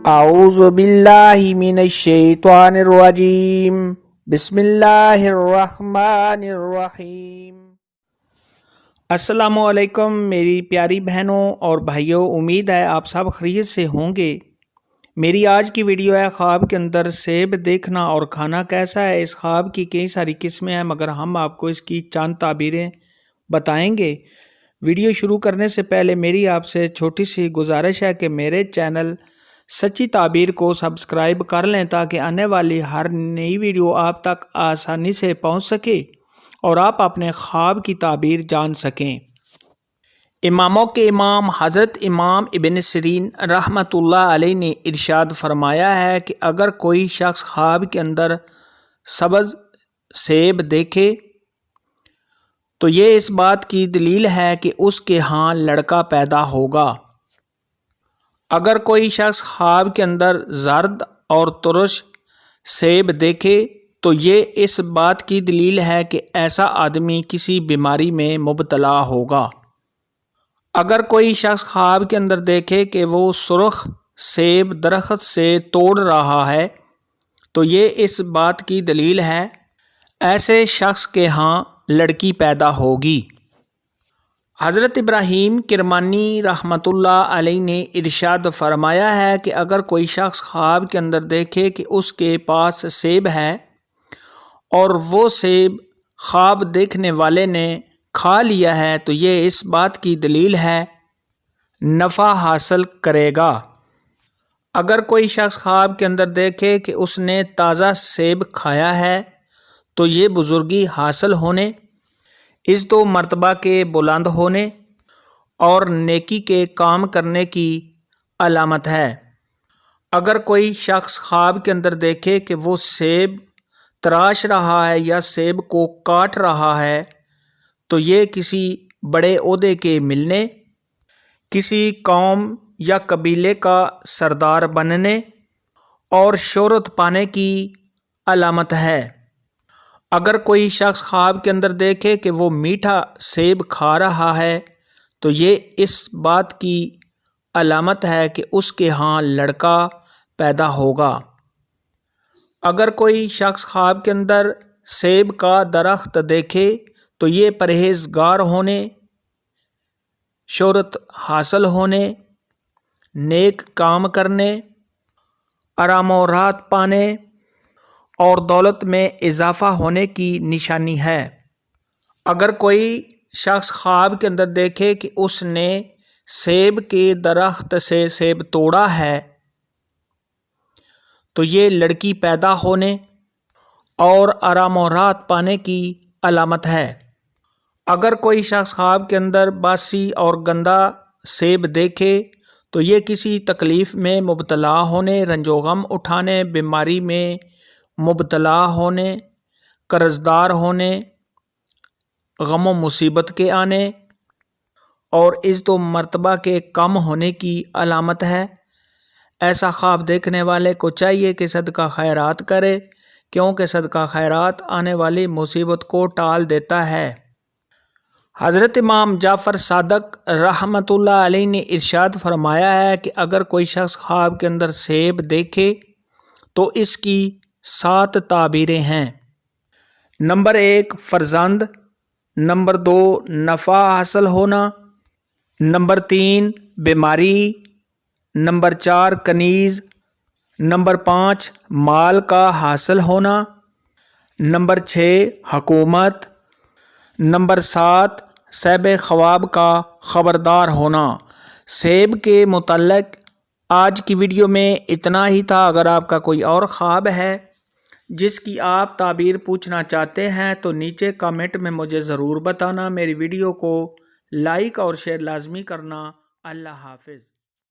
اعوذ باللہ من الشیطان الرجیم بسم اللہ الرحمن الرحیم۔ السلام علیکم میری پیاری بہنوں اور بھائیوں، امید ہے آپ سب خیریت سے ہوں گے۔ میری آج کی ویڈیو ہے خواب کے اندر سیب دیکھنا اور کھانا کیسا ہے۔ اس خواب کی کئی ساری قسمیں ہیں، مگر ہم آپ کو اس کی چند تعبیریں بتائیں گے۔ ویڈیو شروع کرنے سے پہلے میری آپ سے چھوٹی سی گزارش ہے کہ میرے چینل سچی تعبیر کو سبسکرائب کر لیں تاکہ آنے والی ہر نئی ویڈیو آپ تک آسانی سے پہنچ سکے اور آپ اپنے خواب کی تعبیر جان سکیں۔ اماموں کے امام حضرت امام ابن سیرین رحمۃ اللہ علیہ نے ارشاد فرمایا ہے کہ اگر کوئی شخص خواب کے اندر سبز سیب دیکھے تو یہ اس بات کی دلیل ہے کہ اس کے ہاں لڑکا پیدا ہوگا۔ اگر کوئی شخص خواب کے اندر زرد اور ترش سیب دیکھے تو یہ اس بات کی دلیل ہے کہ ایسا آدمی کسی بیماری میں مبتلا ہوگا۔ اگر کوئی شخص خواب کے اندر دیکھے کہ وہ سرخ سیب درخت سے توڑ رہا ہے تو یہ اس بات کی دلیل ہے ایسے شخص کے ہاں لڑکی پیدا ہوگی۔ حضرت ابراہیم کرمانی رحمۃ اللہ علیہ نے ارشاد فرمایا ہے کہ اگر کوئی شخص خواب کے اندر دیکھے کہ اس کے پاس سیب ہے اور وہ سیب خواب دیکھنے والے نے کھا لیا ہے تو یہ اس بات کی دلیل ہے نفع حاصل کرے گا۔ اگر کوئی شخص خواب کے اندر دیکھے کہ اس نے تازہ سیب کھایا ہے تو یہ بزرگی حاصل ہونے، عزت و مرتبہ کے بلند ہونے اور نیکی کے کام کرنے کی علامت ہے۔ اگر کوئی شخص خواب کے اندر دیکھے کہ وہ سیب تراش رہا ہے یا سیب کو کاٹ رہا ہے تو یہ کسی بڑے عہدے کے ملنے، کسی قوم یا قبیلے کا سردار بننے اور شہرت پانے کی علامت ہے۔ اگر کوئی شخص خواب کے اندر دیکھے کہ وہ میٹھا سیب کھا رہا ہے تو یہ اس بات کی علامت ہے کہ اس کے ہاں لڑکا پیدا ہوگا۔ اگر کوئی شخص خواب کے اندر سیب کا درخت دیکھے تو یہ پرہیزگار ہونے، شہرت حاصل ہونے، نیک کام کرنے، آرام و راحت پانے اور دولت میں اضافہ ہونے کی نشانی ہے۔ اگر کوئی شخص خواب کے اندر دیکھے کہ اس نے سیب کے درخت سے سیب توڑا ہے تو یہ لڑکی پیدا ہونے اور آرام و راحت پانے کی علامت ہے۔ اگر کوئی شخص خواب کے اندر باسی اور گندا سیب دیکھے تو یہ کسی تکلیف میں مبتلا ہونے، رنج و غم اٹھانے، بیماری میں مبتلا ہونے، قرضدار ہونے، غم و مصیبت کے آنے اور عزت و مرتبہ کے کم ہونے کی علامت ہے۔ ایسا خواب دیکھنے والے کو چاہیے کہ صدقہ خیرات کرے، کیونکہ صدقہ خیرات آنے والی مصیبت کو ٹال دیتا ہے۔ حضرت امام جعفر صادق رحمۃ اللہ علیہ نے ارشاد فرمایا ہے کہ اگر کوئی شخص خواب کے اندر سیب دیکھے تو اس کی 7 تعبیریں ہیں۔ نمبر 1 فرزند، نمبر 2 نفع حاصل ہونا، نمبر 3 بیماری، نمبر 4 کنیز، نمبر 5 مال کا حاصل ہونا، نمبر 6 حکومت، نمبر 7 صاحب خواب کا خبردار ہونا۔ سیب کے متعلق آج کی ویڈیو میں اتنا ہی تھا۔ اگر آپ کا کوئی اور خواب ہے جس کی آپ تعبیر پوچھنا چاہتے ہیں تو نیچے کامنٹ میں مجھے ضرور بتانا۔ میری ویڈیو کو لائک اور شیئر لازمی کرنا۔ اللہ حافظ۔